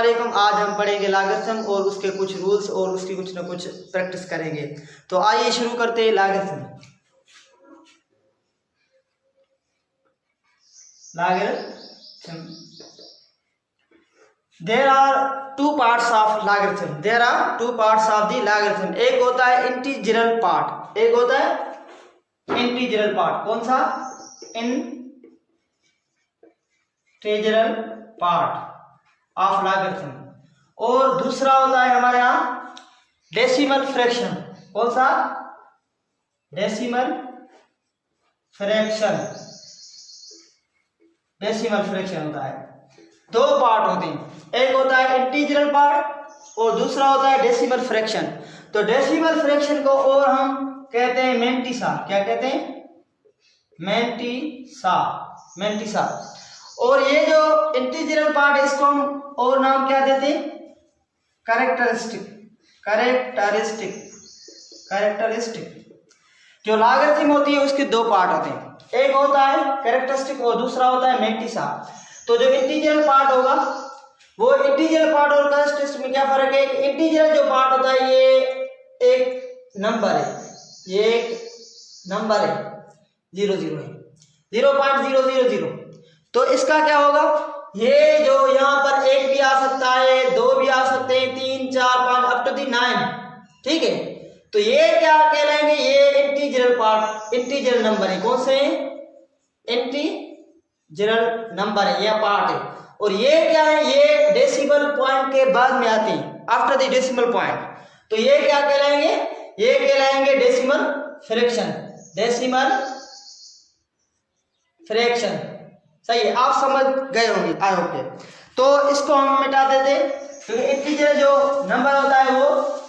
वालेकुम। आज हम पढ़ेंगे लॉगरिथम और उसके कुछ रूल्स और उसकी कुछ ना कुछ प्रैक्टिस करेंगे। तो आइए शुरू करते हैं logarithm. There are two parts of logarithm. There are two parts of the logarithm. एक होता है इंटीजरल पार्ट, एक होता है इंटीजरल पार्ट। कौन सा? इंटीजरल पार्ट ऑफ लॉगरिथम। और दूसरा होता है हमारे यहाँ डेसिमल फ्रैक्शन। कौन सा? Decimal fraction. डेसिमल फ्रैक्शन होता है। दो पार्ट होते हैं, एक होता है इंटीजरल पार्ट और दूसरा होता है डेसिमल फ्रैक्शन। तो डेसिमल फ्रैक्शन को और हम कहते हैं मैंटिसा। क्या कहते हैं? मैंटिसा। मैंटिसा। और ये जो इंटीजरल पार्ट है इसको हम और नाम क्या देते हैं? कैरेक्टरिस्टिक। कैरेक्टरिस्टिक। कैरेक्टरिस्टिक। जो लॉगरिथम होती है उसके दो पार्ट होते हैं, एक होता है कैरेक्टरिस्टिक और दूसरा होता है मैंटिसा। तो जो इंटीजरल पार्ट होगा वो इंटीजरल पार्ट और कैरेक्टरिस्टिक में क्या फर्क है? इंटीजरल जो पार्ट होता है ये एक नंबर है, ये एक नंबर है, 0 0 है, 0.000। तो इसका क्या होगा? ये जो यहाँ पर एक भी आ सकता है, दो भी आ सकते हैं, 3 4 5 अप टू दी 9। ठीक है, तो ये क्या कहलाएंगे? ये इंटीजरल पार्ट, इंटीजरल नंबर है। कौन से? इंटीजरल नंबर है, यह पार्ट है। और ये क्या है? ये डेसिमल पॉइंट के बाद में आते हैं, आफ्टर द डेसिमल पॉइंट। तो ये क्या कहलाएंगे? ये कहलाएंगे डेसिमल फ्रैक्शन। Decimal fraction. सही है, आप समझ गए होंगे, आई होप के। तो इसको हम मिटा देते हैं क्योंकि इंटीजर जो नंबर होता है वो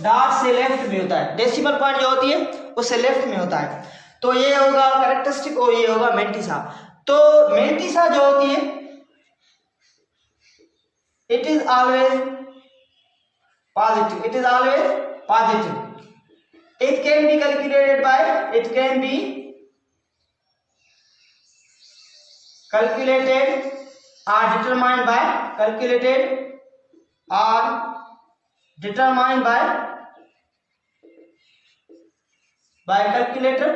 डॉट से लेफ्ट में होता है, डेसिमल पॉइंट जो होती है उससे लेफ्ट में होता है। तो ये होगा कैरेक्टरिस्टिक और ये होगा मैंटिसा। तो मैंटिसा जो होती है it is always positive. It is always positive. It can be calculated by, it can be calculated or determined by, calculated or determined by calculator।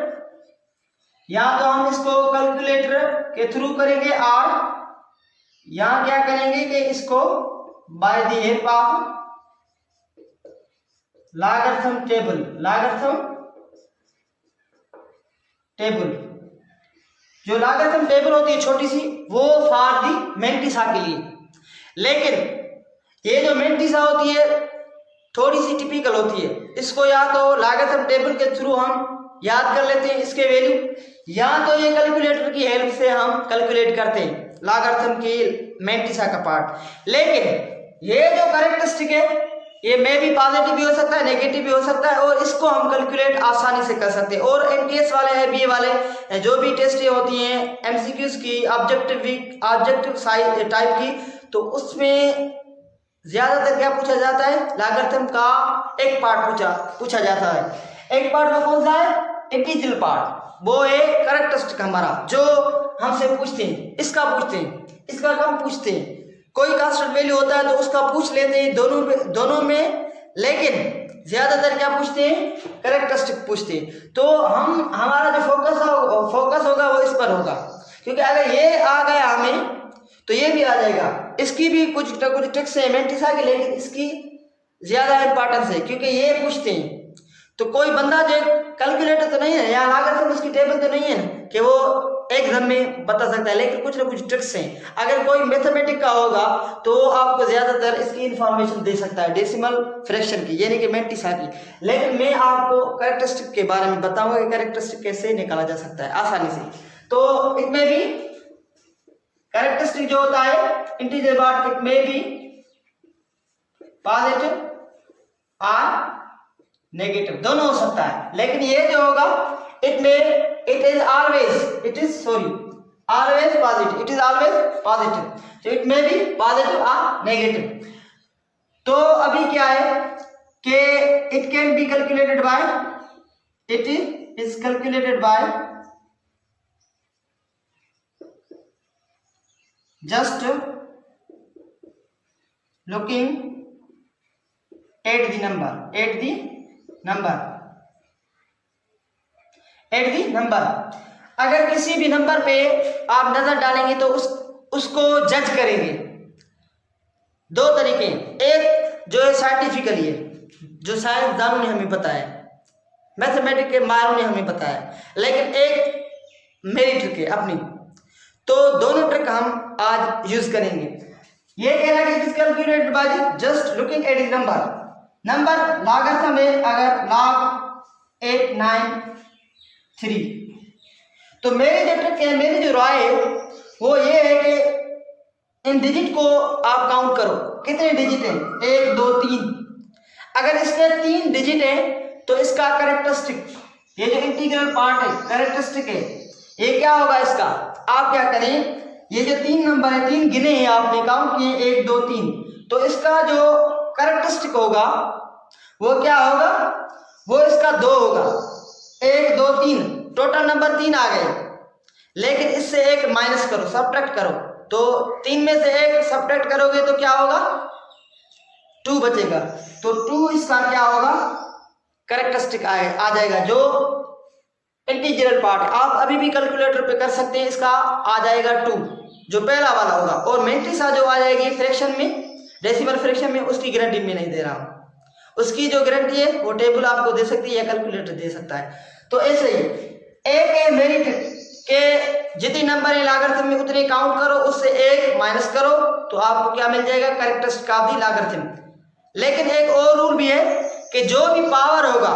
या तो हम इसको कैलकुलेटर के थ्रू करेंगे और यहाँ क्या करेंगे कि इसको by the help of logarithm table. Logarithm table, जो लॉगरिथम टेबल होती है छोटी सी, वो फॉर दी मैंटिसा के लिए। लेकिन ये जो मैंटिसा होती है थोड़ी सी टिपिकल होती है, इसको या तो लॉगरिथम टेबल के थ्रू हम याद कर लेते हैं इसके वैल्यू, या तो ये कैलकुलेटर की हेल्प से हम कैलकुलेट करते हैं लॉगरिथम की मैंटिसा का पार्ट। लेकिन ये जो कैरेक्टरिस्टिक है ये में भी पॉजिटिव भी हो सकता है, नेगेटिव भी हो सकता है, और इसको हम कैलकुलेट आसानी से कर सकते हैं। और एमटीएस वाले है, बीए वाले जो भी टेस्ट होती हैं एमसीक्यूज की, ऑब्जेक्टिव साइज टाइप की, तो उसमें ज्यादातर क्या पूछा जाता है? लॉगरिथम का एक पार्ट पूछा जाता है। एक पार्ट में कौन सा है? इंटीजरल पार्ट। वो है कैरेक्टरिस्टिक हमारा, जो हमसे पूछते हैं, इसका पूछते हैं, इसका कम पूछते हैं। कोई कांस्टेंट वैल्यू होता है तो उसका पूछ लेते हैं दोनों में, लेकिन ज्यादातर क्या पूछते हैं? कैरेक्टरिस्टिक पूछते हैं। तो हमारा जो फोकस होगा वो इस पर होगा, क्योंकि अगर ये आ गया हमें तो ये भी आ जाएगा। इसकी भी कुछ ना कुछ ट्रिक्स है मैंटिसा की, लेकिन इसकी ज्यादा इंपॉर्टेंस है क्योंकि ये पूछते हैं। तो कोई बंदा जो कैलकुलेटर तो नहीं है या लॉगरिथम उसकी टेबल तो नहीं है कि वो एकदम में बता सकता है, लेकिन कुछ ना कुछ ट्रिक्स हैं। अगर कोई मैथमेटिक का होगा तो आपको ज्यादातर इसकी इंफॉर्मेशन दे सकता है डेसिमल फ्रैक्शन की, यानी कि मैंटिसा की। लेकिन मैं आपको कैरेक्टरिस्टिक के बारे में बताऊंगा कि कैरेक्टरिस्टिक कैसे निकाला जा सकता है आसानी से। तो इसमें भी कैरेक्टरिस्टिक जो होता है इंटीजर पार्ट, इट में भी पॉजिटिव और नेगेटिव दोनों हो सकता है। लेकिन ये जो होगा it is always positive। it is always positive, so it may be positive or negative। तो अभी क्या है कि it can be calculated by, it is calculated by just looking at the number, अगर किसी भी नंबर पे आप नजर डालेंगे तो उसको जज करेंगे। दो तरीके, एक जो है साइंटिफिकली है, जो साइंसदानों ने हमें बताया, मैथमेटिक्स के माहिरों ने हमें बताया, लेकिन एक मेरी ट्रिक है अपनी। तो दोनों ट्रिक हम आज यूज करेंगे। ये कह रहा है कि calculated by just looking at the number logarithm में अगर log 893, तो मेरी जो ट्रिक है, मेरी जो राय है वो ये है कि इन डिजिट को आप काउंट करो, कितने डिजिट हैं, 1 2 3। अगर इसके 3 डिजिट है तो इसका कैरेक्टरिस्टिक, ये जो इंटीग्रल पार्ट है कैरेक्टरिस्टिक है, ये क्या होगा इसका, आप क्या करें, ये जो 3 नंबर है, 3 गिने हैं आपने, काउंट किए 1 2 3, तो इसका जो कैरेक्टरिस्टिक होगा वो क्या होगा, वो इसका 2 होगा। 1 2 3 टोटल नंबर 3 आ गए, लेकिन इससे 1 माइनस करो, सब्ट्रैक्ट करो, तो 3 में से 1 सब्ट्रैक्ट करोगे तो क्या होगा, 2 बचेगा। तो 2 इसका क्या होगा, कैरेक्टरिस्टिक आ जाएगा, जो इंटीग्रल पार्ट है। आप अभी भी कैलकुलेटर पे कर सकते हैं, इसका आ जाएगा 2, जो पहला वाला होगा। और मेंटिसा जो आ जाएगी फ्रैक्शन में, डेसिमल फ्रैक्शन में, उसकी गारंटी मैं नहीं दे रहा हूँ। उसकी जो गारंटी है वो टेबल आपको दे सकती है या कैलकुलेटर दे सकता है। तो ऐसे ही एक है मेरिट के जितने नंबर है लॉगरिथम में उतने काउंट करो, उससे 1 माइनस करो तो आपको क्या मिल जाएगा, कैरेक्टरिस्टिक ऑफ द लॉगरिथम। लेकिन एक और रूल भी है कि जो भी पावर होगा,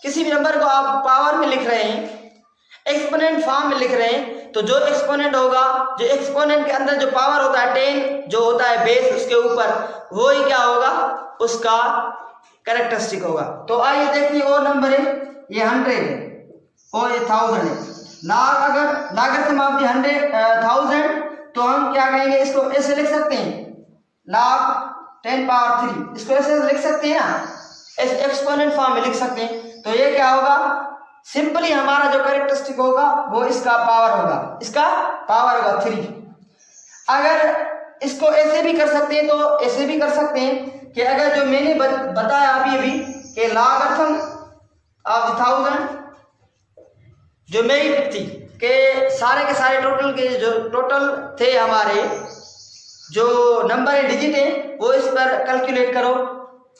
किसी भी नंबर को आप पावर में लिख रहे हैं, एक्सपोनेंट फॉर्म में लिख रहे हैं, तो जो एक्सपोनेंट होगा, जो एक्सपोनेंट के अंदर जो पावर होता है 10 जो होता है बेस उसके ऊपर, वो ही क्या होगा, उसका कैरेक्टरिस्टिक होगा। तो आइए देखिए, और नंबर है ये 100 है और ये 1000 है। अगर लॉगरिथम ऑफ द 1000 तो हम क्या कहेंगे, इसको ऐसे लिख सकते हैं, log 10 पावर 3, इसको ऐसे लिख सकते हैं ना, ऐसे एक्सपोनेंट फॉर्म में लिख सकते हैं। तो ये क्या होगा, सिंपली हमारा जो कैरेक्टरिस्टिक होगा वो इसका पावर होगा, इसका पावर होगा 3। अगर इसको ऐसे भी कर सकते हैं तो ऐसे भी कर सकते हैं कि अगर जो मैंने बताया अभी कि लॉगरिथम ऑफ 1000 जो मेरी ट्रिक थी कि सारे के सारे टोटल के जो टोटल थे हमारे जो नंबर है डिजिट है वो इस पर कैलकुलेट करो,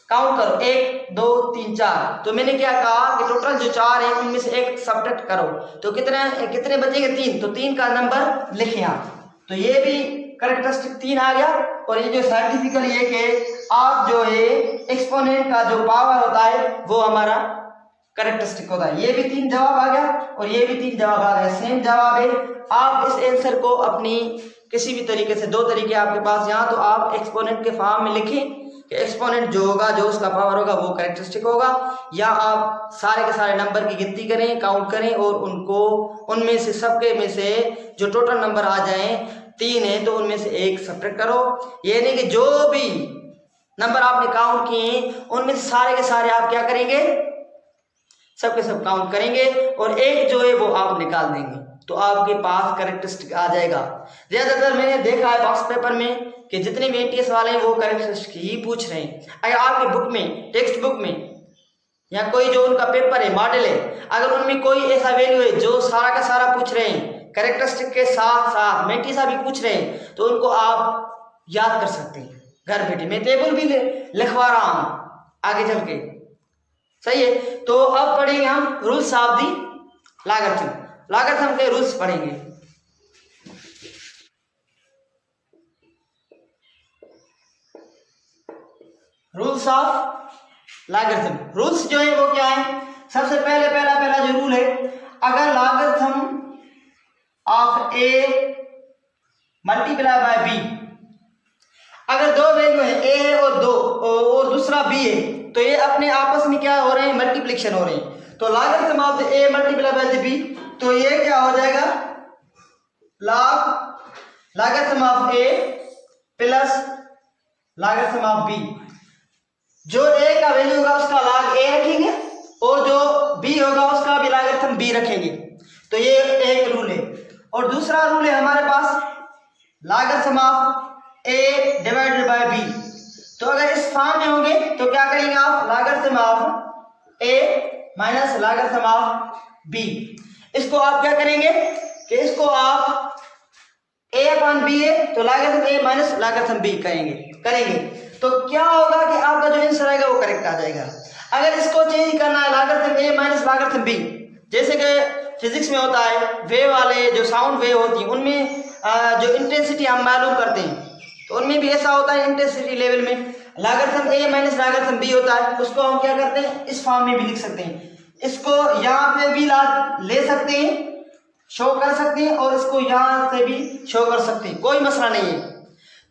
काउंट करो 1 2 3 4। तो मैंने क्या कहा कि टोटल जो 4 है उनमें से 1 सब्ट्रैक्ट करो, तो कितने बचेंगे, 3। तो 3 का नंबर लिखें आप, तो ये भी कैरेक्टरिस्टिक 3 आ गया। और ये जो साइंटिफिकली है कि आप जो है एक्सपोनेंट का जो पावर होता है वो हमारा कैरेक्टरिस्टिक होता है। ये भी 3 जवाब आ गया और ये भी 3 जवाब आ गया, सेम जवाब है। आप इस आंसर को अपनी किसी भी तरीके से, 2 तरीके आपके पास, यहाँ तो आप एक्सपोनेंट के फॉर्म में लिखें कि एक्सपोनेंट जो होगा, जो उसका पावर होगा वो कैरेक्टरिस्टिक होगा, या आप सारे के सारे नंबर की गिनती करें, काउंट करें और उनको उनमें से सबके में से जो टोटल नंबर आ जाएं 3 है तो उनमें से 1 सब्ट्रैक्ट करो। ये नहीं कि जो भी नंबर आपने काउंट किए उनमें से सारे के सारे आप क्या करेंगे, सबके सब काउंट करेंगे और 1 जो है वो आप निकाल देंगे, तो आपके पास कैरेक्टरिस्टिक आ जाएगा। ज्यादातर मैंने देखा है बॉक्स पेपर में कि जितने भी एटीएस वाले हैं वो कैरेक्टरिस्टिक ही पूछ रहे हैं। अगर आपके बुक में, टेक्स्ट बुक में या कोई जो उनका पेपर है, मॉडल है, अगर उनमें कोई ऐसा वैल्यू है जो सारा का सारा पूछ रहे हैं कैरेक्टरिस्टिक के साथ साथ मेंटिसा भी पूछ रहे हैं, तो उनको आप याद कर सकते हैं घर बैठे। मैं टेबल भी लिखवा रहा हूं आगे चल के, सही है। तो अब पढ़ेंगे हम rules of the logarithm, logarithm के रूल्स पढ़ेंगे। रूल्स ऑफ लॉगरिथम, रूल्स जो है वो क्या है, सबसे पहला जो रूल है, अगर logarithm of A multiply by B, अगर 2 वैल्यू है ए है और 2 और दूसरा बी है, तो ये अपने आपस में क्या हो रहे हैं, मल्टीप्लिकेशन हो रहे हैं। तो logarithm of A multiply by B, तो ये क्या हो जाएगा, logarithm of A plus logarithm of B. जो ए का वैल्यू होगा उसका लॉग ए रखेंगे और जो बी होगा उसका भी लॉगरिथम बी रखेंगे। तो ये एक रूल है। और दूसरा रूल है हमारे पास logarithm of A divided by B, तो अगर इस फॉर्म में होंगे तो क्या करेंगे आप, logarithm of A minus logarithm of B. इसको आप क्या करेंगे कि इसको आप ए अपॉन बी है तो लॉगरिथम ए माइनस लॉगरिथम बी करेंगे तो क्या होगा कि आपका जो आंसर आएगा वो करेक्ट आ जाएगा। अगर इसको चेंज करना है लॉगरिथम ए माइनस लॉगरिथम बी, जैसे कि फिजिक्स में होता है वेव वाले जो साउंड वेव होती है उनमें जो इंटेंसिटी हम मालूम करते हैं तो उनमें भी ऐसा होता है इंटेंसिटी लेवल में लॉगरिथम ए माइनस लॉगरिथम बी होता है, उसको हम क्या करते हैं इस फॉर्म में भी लिख सकते हैं। इसको यहाँ पे भी ले सकते हैं, शो कर सकते हैं और इसको यहाँ से भी शो कर सकते हैं, कोई मसला नहीं है।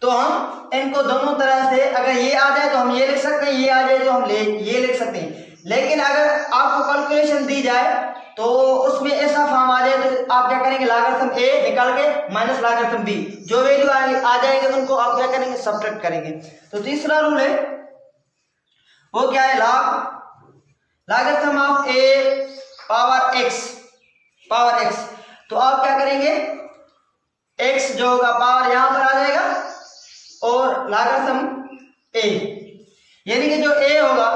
तो हम इनको दोनों तरह से, अगर ये आ जाए तो हम ये लिख सकते हैं, ये आ जाए तो हम ये लिख सकते हैं। लेकिन अगर आपको कैलकुलेशन दी जाए तो उसमें ऐसा फॉर्म आ जाए तो आप क्या करेंगे, लॉगरिथम ए निकाल के माइनस लॉगरिथम बी, जो वैल्यू आ जाएगी उनको आप क्या करेंगे, सब्ट्रैक्ट करेंगे। तो तीसरा रूल है वो क्या है, logarithm of A power x. तो आप क्या करेंगे, x जो होगा पावर यहां पर आ जाएगा और लॉगरिथम ए, यानी कि जो a होगा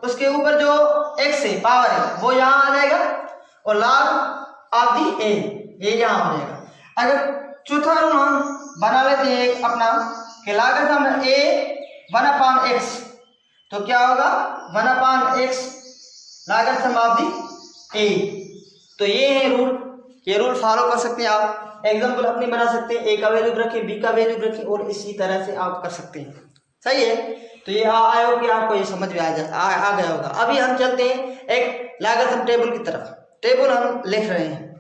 उसके ऊपर जो x है पावर है वो यहां आ जाएगा और लॉग ऑफ दी ए ये यहां हो जाएगा। अगर चौथा रूल हम बना लेते हैं एक अपना कि लॉगरिथम ए 1/x, तो क्या होगा 1/x लॉगरिथम ऑफ दी ए। तो ये है रूल, ये रूल फॉलो कर सकते हैं आप, एग्जाम्पल अपनी बना सकते हैं, ए का वैल्यू रखें, बी का वैल्यू रखें और इसी तरह से आप कर सकते हैं। सही है, तो ये आया हो कि आपको ये समझ में आ गया होगा। अभी हम चलते हैं एक लॉगरिथम टेबल की तरफ, टेबल हम लिख रहे हैं।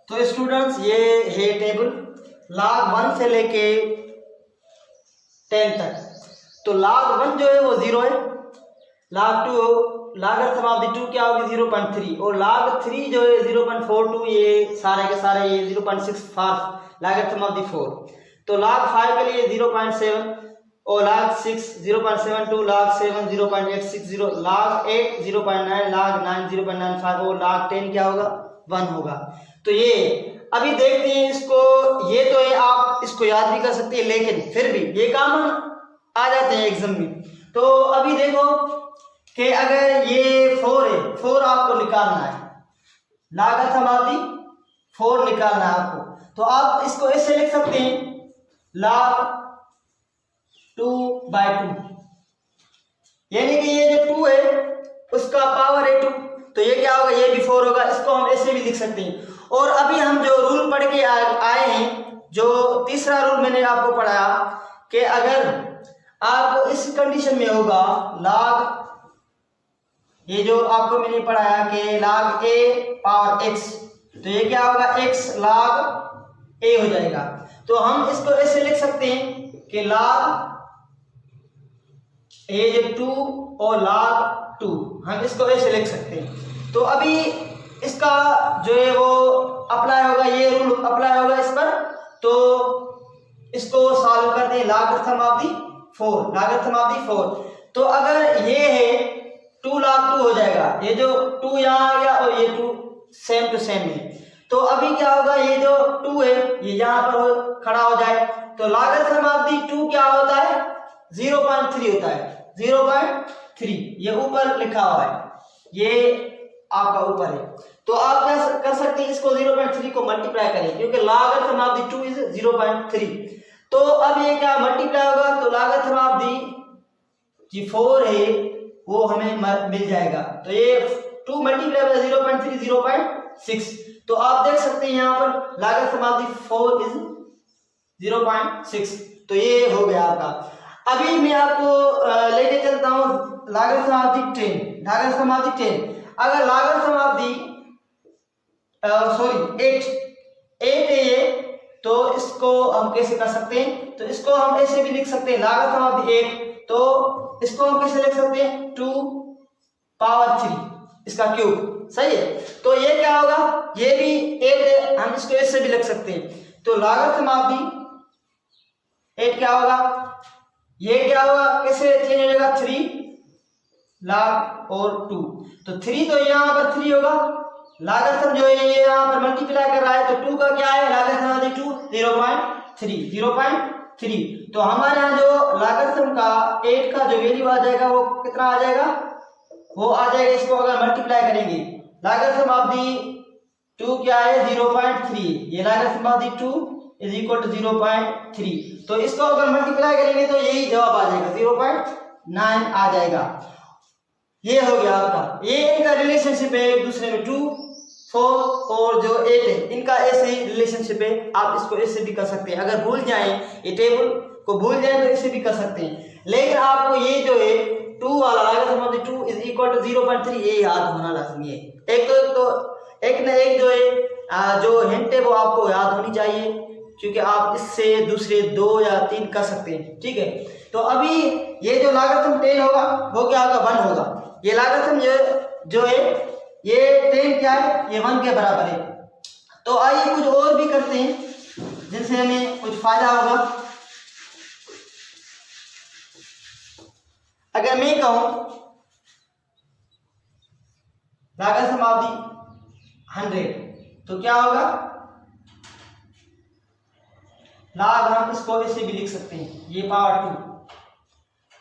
तो स्टूडेंट्स ये है टेबल log 1 से लेके 10 तक। तो log 1 जो है वो 0 है, log 2 लॉगरिथम ऑफ दी 2 क्या होगी 0.3 और log 3 जो है 0.42, ये सारे के सारे ये 0.64 लॉगरिथम ऑफ दी 4। तो log 5 के लिए 0.7 और log 6 0.72, log 7 0.860, log 8 0.9, log 9 0.95 और log 10 क्या होगा 1 होगा। तो ये अभी देखते हैं इसको, ये तो है आप इसको याद भी कर सकते हैं लेकिन फिर भी ये काम आ जाते हैं एग्जाम में। तो अभी देखो कि अगर ये 4 है, 4 आपको निकालना है, लॉगरिथम ऑफ दी 4 निकालना है आपको, तो आप इसको ऐसे लिख सकते हैं log 2/2, यानी कि ये जो 2 है उसका पावर है 2, तो ये क्या होगा, ये भी 4 होगा। इसको हम ऐसे भी लिख सकते हैं। और अभी हम जो रूल पढ़ के आए हैं, जो तीसरा रूल मैंने आपको पढ़ाया कि अगर आपको इस कंडीशन में होगा log, ये जो आपको मैंने पढ़ाया कि log a पावर x, तो ये क्या होगा x log a हो जाएगा। तो हम इसको ऐसे लिख सकते हैं कि log a जो 2 और log 2, हम इसको ऐसे लिख सकते हैं। तो अभी इसका जो है वो अप्लाई होगा, ये रूल अप्लाई होगा इस पर। तो इसको सॉल्व करते हैं, लॉगरिथम ऑफ दी 4। तो अगर ये है 2 log 2 हो जाएगा, ये जो 2 यहाँ आ गया और ये 2 सेम टू सेम है। तो अभी क्या होगा, ये जो 2 है ये यहाँ पर खड़ा हो जाए, तो लॉगरिथम ऑफ दी 2 क्या होता है 0.3 होता है, 0.3 ये ऊपर लिखा हुआ है, ये आपका ऊपर है। तो आप क्या कर सकते हैं, इसको 0.3 को मल्टीप्लाई करें क्योंकि लॉगरिथम ऑफ दी 2 इज 0.3। तो अब ये क्या मल्टीप्लाई होगा, तो लॉगरिथम ऑफ दी 4 है वो हमें मिल जाएगा। तो ये 2 मल्टीप्लाई बाय 0.3 0.6। तो आप देख सकते हैं यहाँ पर लॉगरिथम ऑफ दी 4 इज 0.6। तो ये हो गया आपका। अभी मैं आपको लेके चलता हूँ लॉगरिथम ऑफ दी 10। अगर लॉगरिथम ऑफ दी 8 है ये, तो इसको हम कैसे कर सकते हैं, तो इसको हम ऐसे भी लिख सकते हैं लॉगरिथम ऑफ दी 8, तो इसको हम कैसे लिख सकते हैं 2 पावर 3 इसका क्यूब। सही है, तो ये क्या होगा, ये भी 8 है, हम इसको ऐसे भी लिख सकते हैं। तो लॉगरिथम ऑफ दी 8 क्या होगा, ये क्या होगा, कैसे चेंज हो जाएगा 3 log और 2, तो 3 तो यहाँ पर 3 होगा, लॉगरिथम जो है ये यहाँ पर मल्टीप्लाई कर रहा है, तो 2 का क्या है लॉगरिथम ऑफ दी 2 0.3 3। तो हमारे यहाँ जो लॉगरिथम का 8 का जो वैल्यू आ जाएगा वो कितना आ जाएगा, वो आ जाएगा, इसको अगर मल्टीप्लाई करेंगे, लॉगरिथम ऑफ दी 2 क्या है 0.3, ये logarithm of the 2 is equal to 0.3। तो इसको अगर मल्टीप्लाई करेंगे तो यही जवाब आ जाएगा 0.9 आ जाएगा। ये हो गया आपका, ये इनका रिलेशनशिप है एक दूसरे में 2, 4 और जो 8 है इनका ऐसे ही रिलेशनशिप है। आप इसको ऐसे भी कर सकते हैं, अगर भूल जाएं ये टेबल को भूल जाएं तो ऐसे भी कर सकते हैं, लेकिन आपको ये जो है 2 वाला लॉगरिथम 2 इज इक्वल टू 0.3 ये याद होना लाजमी है। एक न एक जो है जो हिंट है वो आपको याद होनी चाहिए, क्योंकि आप इससे दूसरे 2 या 3 कर सकते हैं, ठीक है। तो अभी ये जो लॉगरिथम 10 होगा वो क्या होगा 1 होगा, ये लॉगरिथम जो है ये 10 क्या है, ये 1 के बराबर है। तो आइए कुछ और भी करते हैं जिनसे हमें कुछ फायदा होगा। अगर मैं कहूं लॉगरिथम ऑफ दी 100 तो क्या होगा, लॉग हम इसको ऐसे भी लिख सकते हैं, ये पावर 2,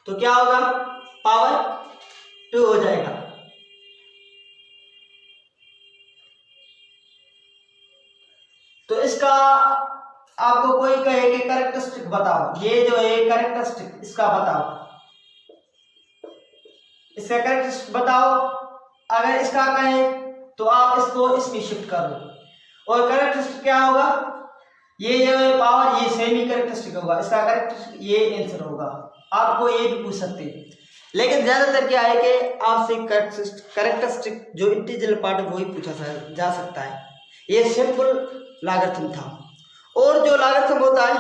तो क्या होगा पावर 2 हो जाएगा। तो इसका आपको कोई कहे कि कैरेक्टरिस्टिक बताओ, ये जो है कैरेक्टरिस्टिक इसका बताओ, इसका कैरेक्टरिस्टिक बताओ। अगर इसका कहे तो आप इसको इसमें शिफ्ट कर दो, और कैरेक्टरिस्टिक क्या होगा, ये जो है पावर ये सेमी कैरेक्टरिस्टिक होगा, इसका कैरेक्टरिस्टिक ये आंसर होगा। आपको ये भी पूछ सकते हैं, लेकिन ज्यादातर क्या है कि आपसे कैरेक्टरिस्टिक जो इंटीजर पार्ट है वही पूछा जा सकता है। ये सिंपल लॉगरिथम था, और जो लॉगरिथम होता है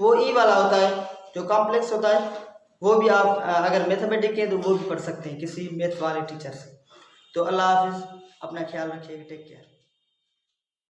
वो ई वाला होता है, जो कॉम्प्लेक्स होता है वो भी आप अगर मैथमेटिक्स है तो वो भी पढ़ सकते हैं किसी मैथ वाले टीचर से। तो अल्लाह हाफिज़, अपना ख्याल रखिएगा, टेक केयर।